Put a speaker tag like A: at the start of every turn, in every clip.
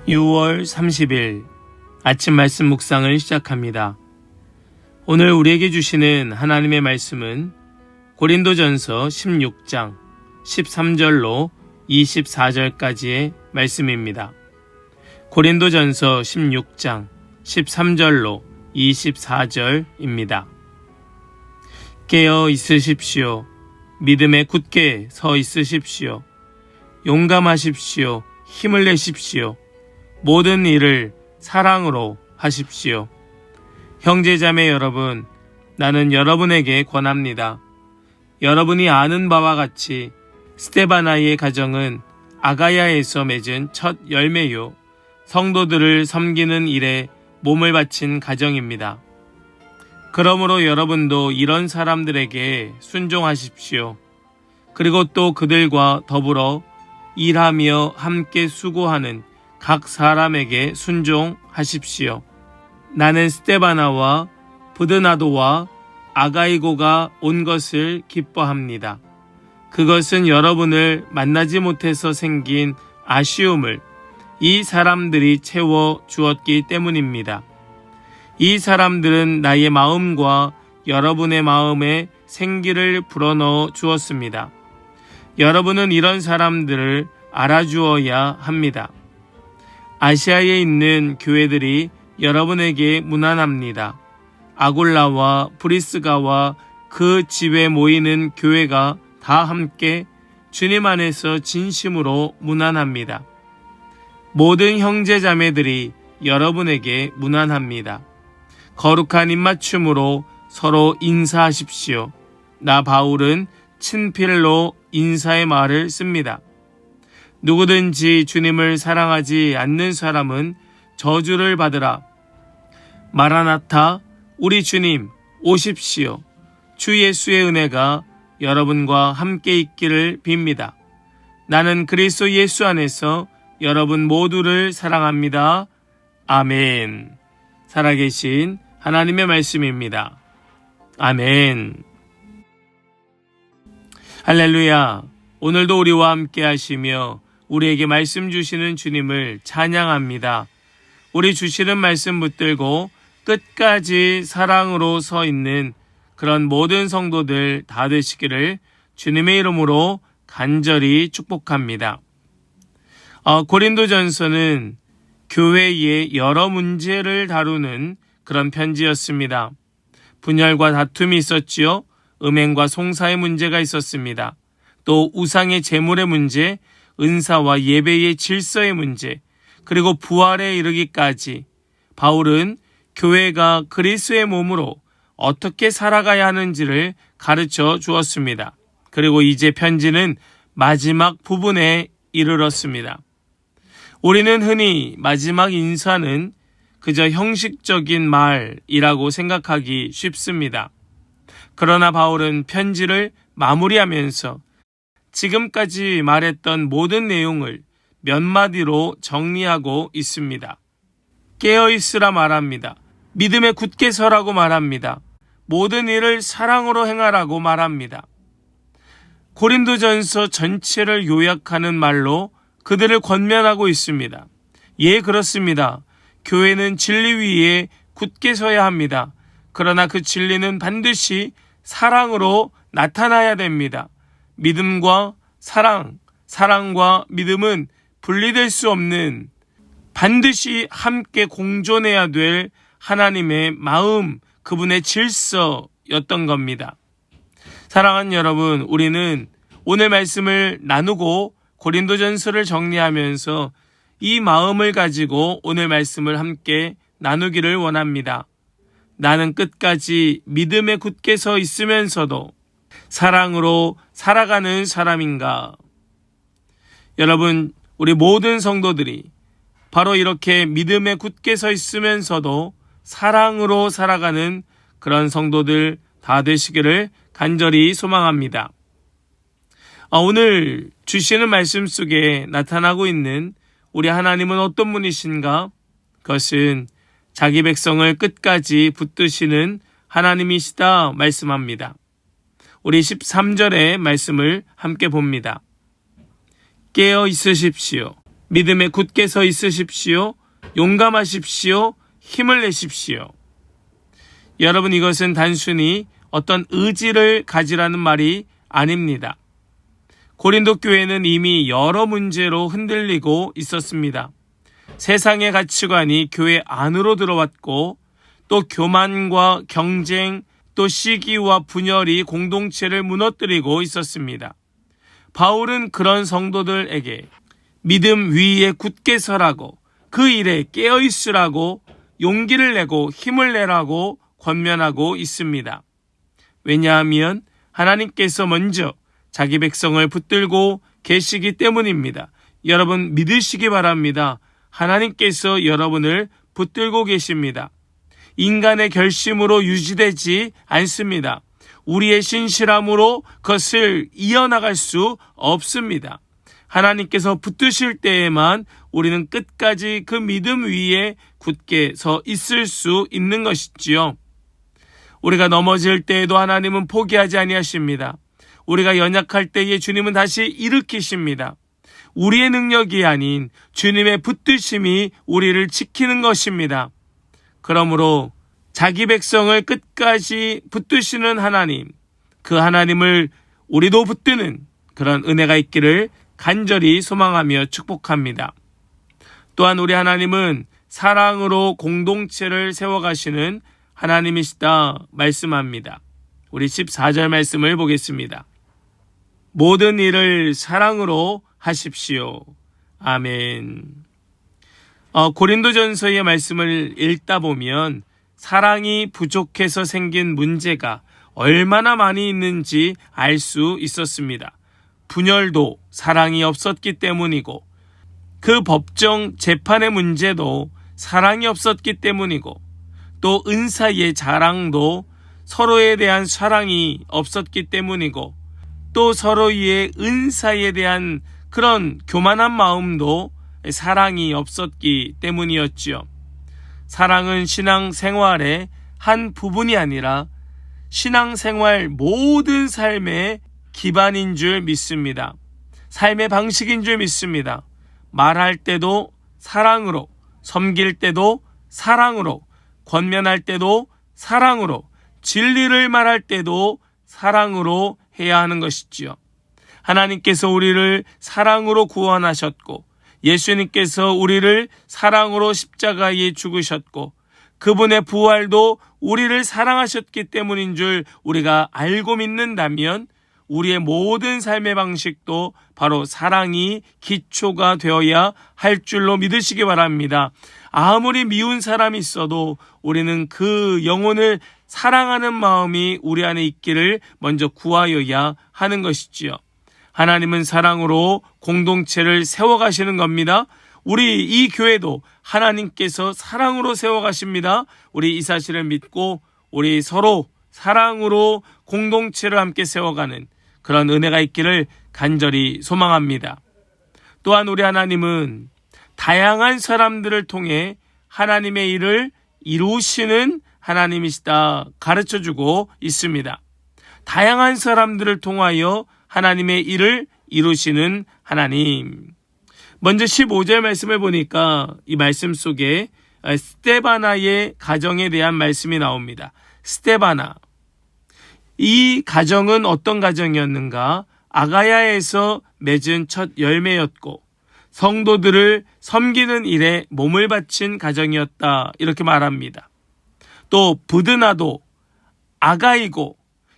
A: 6월 30일 아침 말씀 묵상을 시작합니다. 오늘 우리에게 주시는 하나님의 말씀은 고린도전서 16장 13절로 24절까지의 말씀입니다. 고린도전서 16장 13절로 24절입니다. 깨어 있으십시오. 믿음에 굳게 서 있으십시오. 용감하십시오. 힘을 내십시오. 모든 일을 사랑으로 하십시오. 형제자매 여러분, 나는 여러분에게 권합니다. 여러분이 아는 바와 같이 스데바나의 가정은 아가야에서 맺은 첫 열매요, 성도들을 섬기는 일에 몸을 바친 가정입니다. 그러므로 여러분도 이런 사람들에게 순종하십시오. 그리고 또 그들과 더불어 일하며 함께 수고하는 각 사람에게 순종하십시오. 나는 스데바나와 부드나도와 아가이고가 온 것을 기뻐합니다. 그것은 여러분을 만나지 못해서 생긴 아쉬움을 이 사람들이 채워 주었기 때문입니다. 이 사람들은 나의 마음과 여러분의 마음에 생기를 불어넣어 주었습니다. 여러분은 이런 사람들을 알아주어야 합니다. 아시아에 있는 교회들이 여러분에게 문안합니다. 아골라와 브리스가와 그 집에 모이는 교회가 다 함께 주님 안에서 진심으로 문안합니다. 모든 형제자매들이 여러분에게 문안합니다. 거룩한 입맞춤으로 서로 인사하십시오. 나 바울은 친필로 인사의 말을 씁니다. 누구든지 주님을 사랑하지 않는 사람은 저주를 받으라. 마라나타, 우리 주님 오십시오. 주 예수의 은혜가 여러분과 함께 있기를 빕니다. 나는 그리스도 예수 안에서 여러분 모두를 사랑합니다. 아멘. 살아계신 하나님의 말씀입니다. 아멘. 할렐루야. 오늘도 우리와 함께 하시며 우리에게 말씀 주시는 주님을 찬양합니다. 우리 주시는 말씀 붙들고 끝까지 사랑으로 서 있는 그런 모든 성도들 다 되시기를 주님의 이름으로 간절히 축복합니다. 고린도전서는 교회의 여러 문제를 다루는 그런 편지였습니다. 분열과 다툼이 있었지요. 음행과 송사의 문제가 있었습니다. 또 우상의 제물의 문제, 은사와 예배의 질서의 문제, 그리고 부활에 이르기까지 바울은 교회가 그리스도의 몸으로 어떻게 살아가야 하는지를 가르쳐 주었습니다. 그리고 이제 편지는 마지막 부분에 이르렀습니다. 우리는 흔히 마지막 인사는 그저 형식적인 말이라고 생각하기 쉽습니다. 그러나 바울은 편지를 마무리하면서 지금까지 말했던 모든 내용을 몇 마디로 정리하고 있습니다. 깨어있으라 말합니다. 믿음에 굳게 서라고 말합니다. 모든 일을 사랑으로 행하라고 말합니다. 고린도전서 전체를 요약하는 말로 그들을 권면하고 있습니다. 예, 그렇습니다. 교회는 진리 위에 굳게 서야 합니다. 그러나 그 진리는 반드시 사랑으로 나타나야 됩니다. 믿음과 사랑, 사랑과 믿음은 분리될 수 없는 반드시 함께 공존해야 될 하나님의 마음, 그분의 질서였던 겁니다. 사랑하는 여러분, 우리는 오늘 말씀을 나누고 고린도전서를 정리하면서 이 마음을 가지고 오늘 말씀을 함께 나누기를 원합니다. 나는 끝까지 믿음에 굳게 서 있으면서도 사랑으로 살아가는 사람인가? 여러분, 우리 모든 성도들이 바로 이렇게 믿음에 굳게 서 있으면서도 사랑으로 살아가는 그런 성도들 다 되시기를 간절히 소망합니다. 오늘 주시는 말씀 속에 나타나고 있는 우리 하나님은 어떤 분이신가? 그것은 자기 백성을 끝까지 붙드시는 하나님이시다 말씀합니다. 우리 13절의 말씀을 함께 봅니다. 깨어 있으십시오. 믿음에 굳게 서 있으십시오. 용감하십시오. 힘을 내십시오. 여러분, 이것은 단순히 어떤 의지를 가지라는 말이 아닙니다. 고린도 교회는 이미 여러 문제로 흔들리고 있었습니다. 세상의 가치관이 교회 안으로 들어왔고, 또 교만과 경쟁, 또 시기와 분열이 공동체를 무너뜨리고 있었습니다. 바울은 그런 성도들에게 믿음 위에 굳게 서라고, 그 일에 깨어있으라고, 용기를 내고 힘을 내라고 권면하고 있습니다. 왜냐하면 하나님께서 먼저 자기 백성을 붙들고 계시기 때문입니다. 여러분, 믿으시기 바랍니다. 하나님께서 여러분을 붙들고 계십니다. 인간의 결심으로 유지되지 않습니다. 우리의 신실함으로 그것을 이어나갈 수 없습니다. 하나님께서 붙드실 때에만 우리는 끝까지 그 믿음 위에 굳게 서 있을 수 있는 것이지요. 우리가 넘어질 때에도 하나님은 포기하지 아니하십니다. 우리가 연약할 때에 주님은 다시 일으키십니다. 우리의 능력이 아닌 주님의 붙드심이 우리를 지키는 것입니다. 그러므로 자기 백성을 끝까지 붙드시는 하나님, 그 하나님을 우리도 붙드는 그런 은혜가 있기를 간절히 소망하며 축복합니다. 또한 우리 하나님은 사랑으로 공동체를 세워가시는 하나님이시다 말씀합니다. 우리 14절 말씀을 보겠습니다. 모든 일을 사랑으로 하십시오. 아멘. 고린도전서의 말씀을 읽다 보면 사랑이 부족해서 생긴 문제가 얼마나 많이 있는지 알 수 있었습니다. 분열도 사랑이 없었기 때문이고, 그 법정 재판의 문제도 사랑이 없었기 때문이고, 또 은사의 자랑도 서로에 대한 사랑이 없었기 때문이고, 또 서로의 은사에 대한 그런 교만한 마음도 사랑이 없었기 때문이었지요. 사랑은 신앙생활의 한 부분이 아니라 신앙생활 모든 삶의 기반인 줄 믿습니다. 삶의 방식인 줄 믿습니다. 말할 때도 사랑으로, 섬길 때도 사랑으로, 권면할 때도 사랑으로, 진리를 말할 때도 사랑으로 해야 하는 것이지요. 하나님께서 우리를 사랑으로 구원하셨고, 예수님께서 우리를 사랑으로 십자가에 죽으셨고, 그분의 부활도 우리를 사랑하셨기 때문인 줄 우리가 알고 믿는다면 우리의 모든 삶의 방식도 바로 사랑이 기초가 되어야 할 줄로 믿으시기 바랍니다. 아무리 미운 사람이 있어도 우리는 그 영혼을 사랑하는 마음이 우리 안에 있기를 먼저 구하여야 하는 것이지요. 하나님은 사랑으로 공동체를 세워가시는 겁니다. 우리 이 교회도 하나님께서 사랑으로 세워가십니다. 우리 이 사실을 믿고 우리 서로 사랑으로 공동체를 함께 세워가는 그런 은혜가 있기를 간절히 소망합니다. 또한 우리 하나님은 다양한 사람들을 통해 하나님의 일을 이루시는 하나님이시다 가르쳐주고 있습니다. 다양한 사람들을 통하여 하나님의 일을 이루시는 하나님. 먼저 15절 말씀을 보니까 이 말씀 속에 스데바나의 가정에 대한 말씀이 나옵니다. 스데바나. 이 가정은 어떤 가정이었는가? 아가야에서 맺은 첫 열매였고 성도들을 섬기는 일에 몸을 바친 가정이었다. 이렇게 말합니다. 또 부드나도 아가이고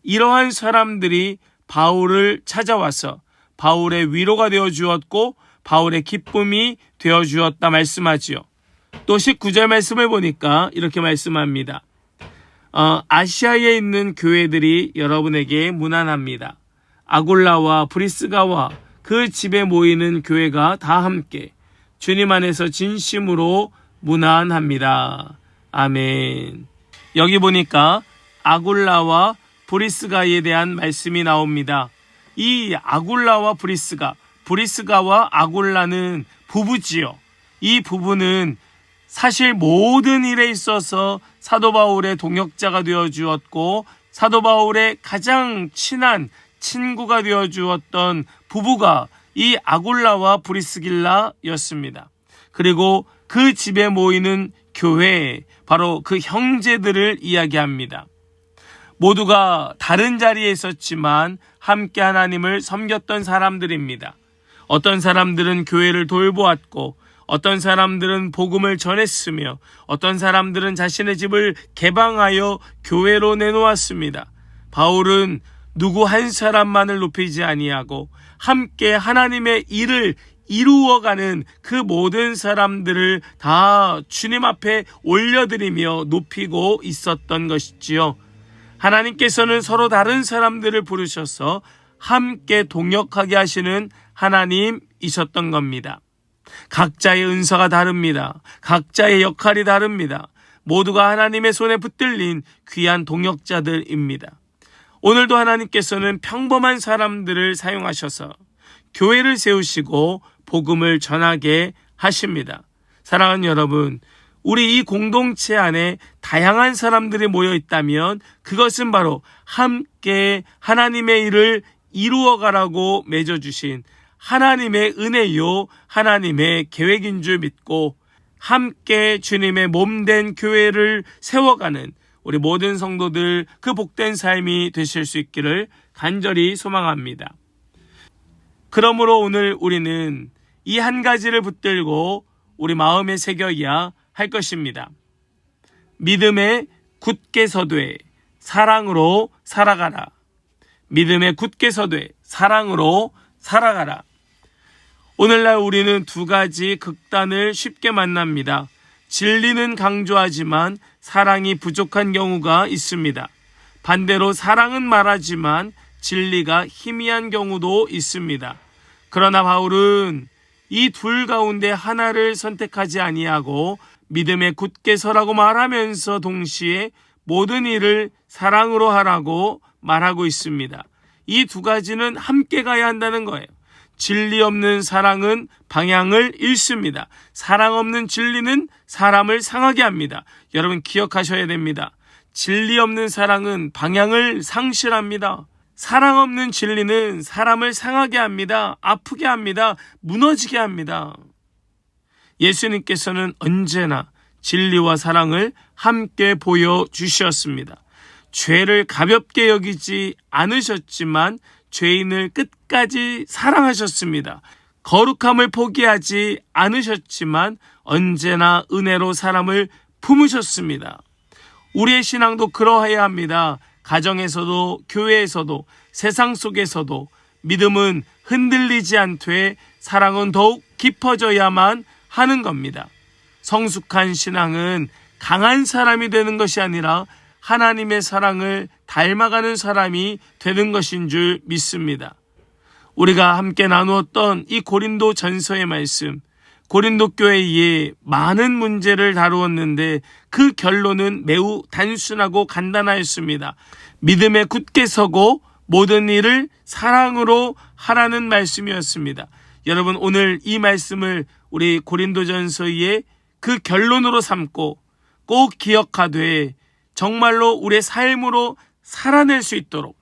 A: 이러한 사람들이 바울을 찾아와서 바울의 위로가 되어 주었고 바울의 기쁨이 되어 주었다 말씀하지요. 또 19절 말씀을 보니까 이렇게 말씀합니다. 아시아에 있는 교회들이 여러분에게 문안합니다. 아굴라와 브리스가와 그 집에 모이는 교회가 다 함께 주님 안에서 진심으로 문안합니다. 아멘. 여기 보니까 아굴라와 브리스가에 대한 말씀이 나옵니다. 이 아굴라와 브리스가와 아굴라는 부부지요. 이 부부는 사실 모든 일에 있어서 사도 바울의 동역자가 되어 주었고 사도 바울의 가장 친한 친구가 되어 주었던 부부가 이 아굴라와 브리스길라였습니다. 그리고 그 집에 모이는 교회, 바로 그 형제들을 이야기합니다. 모두가 다른 자리에 있었지만 함께 하나님을 섬겼던 사람들입니다. 어떤 사람들은 교회를 돌보았고, 어떤 사람들은 복음을 전했으며, 어떤 사람들은 자신의 집을 개방하여 교회로 내놓았습니다. 바울은 누구 한 사람만을 높이지 아니하고 함께 하나님의 일을 이루어가는 그 모든 사람들을 다 주님 앞에 올려드리며 높이고 있었던 것이지요. 하나님께서는 서로 다른 사람들을 부르셔서 함께 동역하게 하시는 하나님이셨던 겁니다. 각자의 은사가 다릅니다. 각자의 역할이 다릅니다. 모두가 하나님의 손에 붙들린 귀한 동역자들입니다. 오늘도 하나님께서는 평범한 사람들을 사용하셔서 교회를 세우시고 복음을 전하게 하십니다. 사랑하는 여러분, 우리 이 공동체 안에 다양한 사람들이 모여 있다면 그것은 바로 함께 하나님의 일을 이루어가라고 맺어주신 하나님의 은혜요, 하나님의 계획인 줄 믿고 함께 주님의 몸된 교회를 세워가는 우리 모든 성도들 그 복된 삶이 되실 수 있기를 간절히 소망합니다. 그러므로 오늘 우리는 이 한 가지를 붙들고 우리 마음에 새겨야 할 것입니다. 믿음에 굳게 서되 사랑으로 살아가라. 믿음에 굳게 서되 사랑으로 살아가라. 오늘날 우리는 두 가지 극단을 쉽게 만납니다. 진리는 강조하지만 사랑이 부족한 경우가 있습니다. 반대로 사랑은 말하지만 진리가 희미한 경우도 있습니다. 그러나 바울은 이 둘 가운데 하나를 선택하지 아니하고 믿음에 굳게 서라고 말하면서 동시에 모든 일을 사랑으로 하라고 말하고 있습니다. 이 두 가지는 함께 가야 한다는 거예요. 진리 없는 사랑은 방향을 잃습니다. 사랑 없는 진리는 사람을 상하게 합니다. 여러분 기억하셔야 됩니다. 진리 없는 사랑은 방향을 상실합니다. 사랑 없는 진리는 사람을 상하게 합니다. 아프게 합니다. 무너지게 합니다. 예수님께서는 언제나 진리와 사랑을 함께 보여주셨습니다. 죄를 가볍게 여기지 않으셨지만 죄인을 끝까지 사랑하셨습니다. 거룩함을 포기하지 않으셨지만 언제나 은혜로 사람을 품으셨습니다. 우리의 신앙도 그러해야 합니다. 가정에서도 교회에서도 세상 속에서도 믿음은 흔들리지 않되 사랑은 더욱 깊어져야만 하는 겁니다. 성숙한 신앙은 강한 사람이 되는 것이 아니라 하나님의 사랑을 닮아가는 사람이 되는 것인 줄 믿습니다. 우리가 함께 나누었던 이 고린도 전서의 말씀, 고린도 교회에 많은 문제를 다루었는데 그 결론은 매우 단순하고 간단하였습니다. 믿음에 굳게 서고 모든 일을 사랑으로 하라는 말씀이었습니다. 여러분 오늘 이 말씀을 우리 고린도전서의 그 결론으로 삼고 꼭 기억하되 정말로 우리의 삶으로 살아낼 수 있도록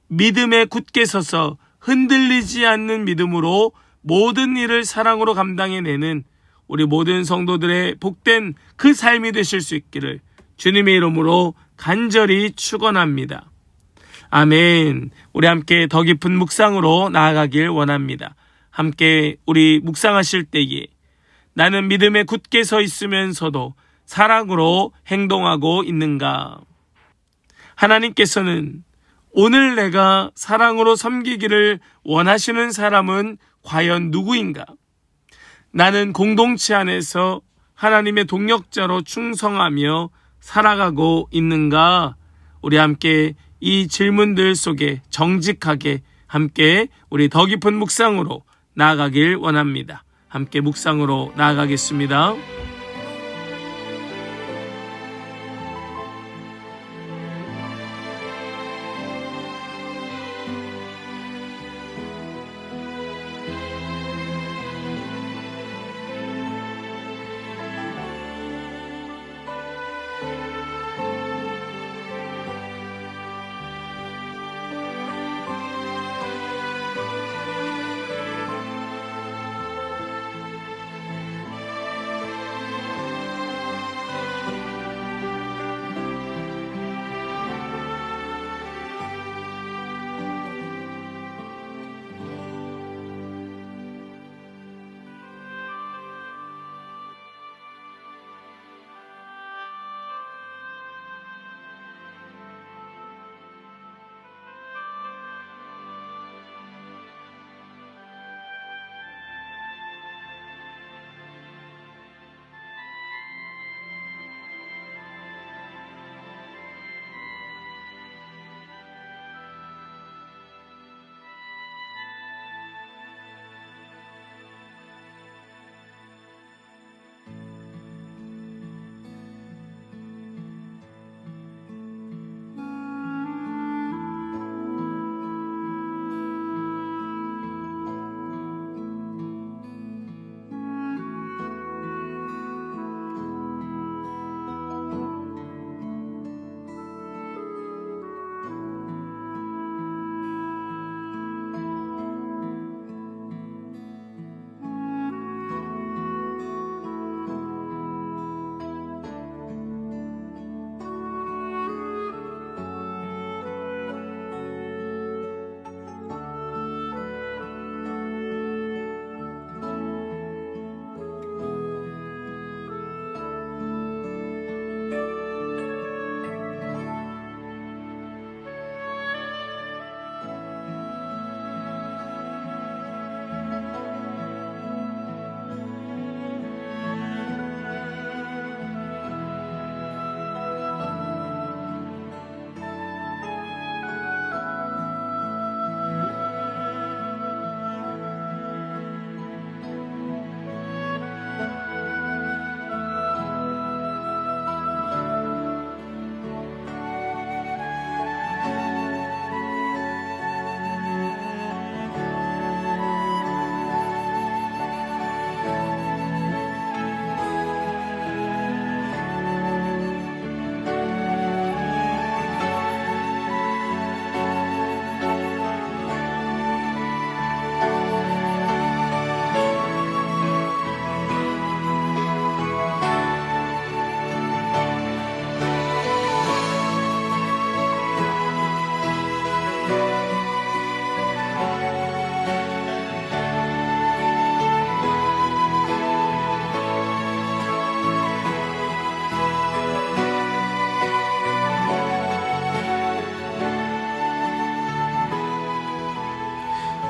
A: 믿음에 굳게 서서 흔들리지 않는 믿음으로 모든 일을 사랑으로 감당해내는 우리 모든 성도들의 복된 그 삶이 되실 수 있기를 주님의 이름으로 간절히 축원합니다. 아멘. 우리 함께 더 깊은 묵상으로 나아가길 원합니다. 함께 우리 묵상하실 때에 나는 믿음에 굳게 서 있으면서도 사랑으로 행동하고 있는가? 하나님께서는 오늘 내가 사랑으로 섬기기를 원하시는 사람은 과연 누구인가? 나는 공동체 안에서 하나님의 동역자로 충성하며 살아가고 있는가? 우리 함께 이 질문들 속에 정직하게 함께 우리 더 깊은 묵상으로 나아가길 원합니다. 함께 묵상으로 나아가겠습니다.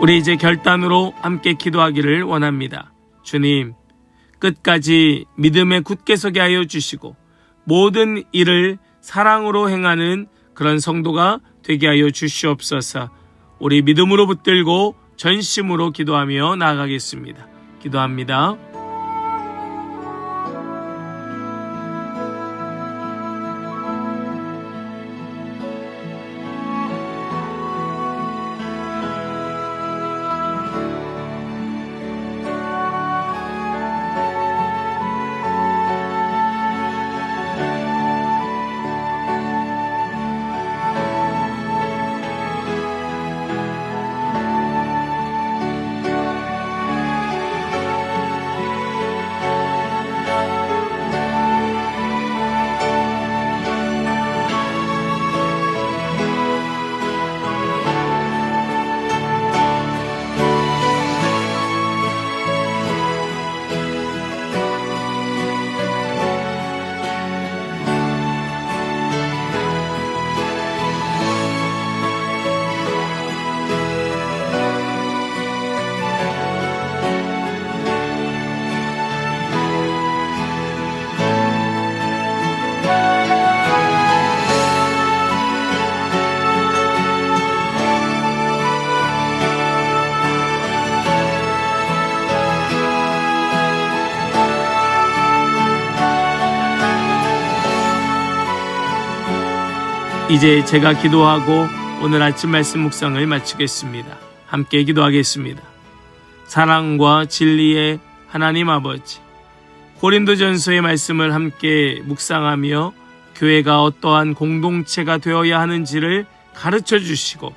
A: 우리 이제 결단으로 함께 기도하기를 원합니다. 주님, 끝까지 믿음에 굳게 서게 하여 주시고 모든 일을 사랑으로 행하는 그런 성도가 되게 하여 주시옵소서. 우리 믿음으로 붙들고 전심으로 기도하며 나아가겠습니다. 기도합니다. 이제 제가 기도하고 오늘 아침 말씀 묵상을 마치겠습니다. 함께 기도하겠습니다. 사랑과 진리의 하나님 아버지, 고린도전서의 말씀을 함께 묵상하며 교회가 어떠한 공동체가 되어야 하는지를 가르쳐 주시고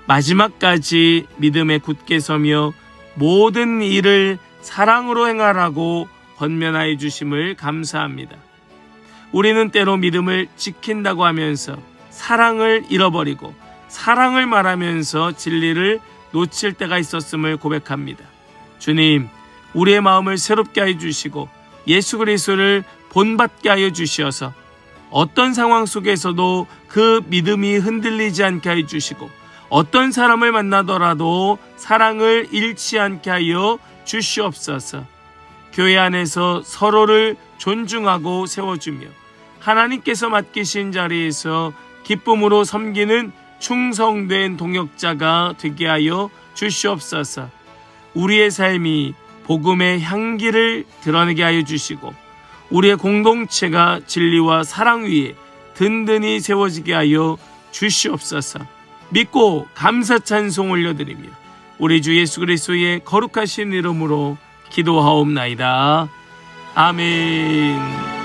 A: 마지막까지 믿음에 굳게 서며 모든 일을 사랑으로 행하라고 권면하여 주심을 감사합니다. 우리는 때로 믿음을 지킨다고 하면서 사랑을 잃어버리고 사랑을 말하면서 진리를 놓칠 때가 있었음을 고백합니다. 주님, 우리의 마음을 새롭게 하여 주시고 예수 그리스도를 본받게 하여 주시어서 어떤 상황 속에서도 그 믿음이 흔들리지 않게 하여 주시고 어떤 사람을 만나더라도 사랑을 잃지 않게 하여 주시옵소서. 교회 안에서 서로를 존중하고 세워주며 하나님께서 맡기신 자리에서 기쁨으로 섬기는 충성된 동역자가 되게 하여 주시옵소서. 우리의 삶이 복음의 향기를 드러내게 하여 주시고 우리의 공동체가 진리와 사랑 위에 든든히 세워지게 하여 주시옵소서. 믿고 감사 찬송 올려드리며 우리 주 예수 그리스도의 거룩하신 이름으로 기도하옵나이다. 아멘.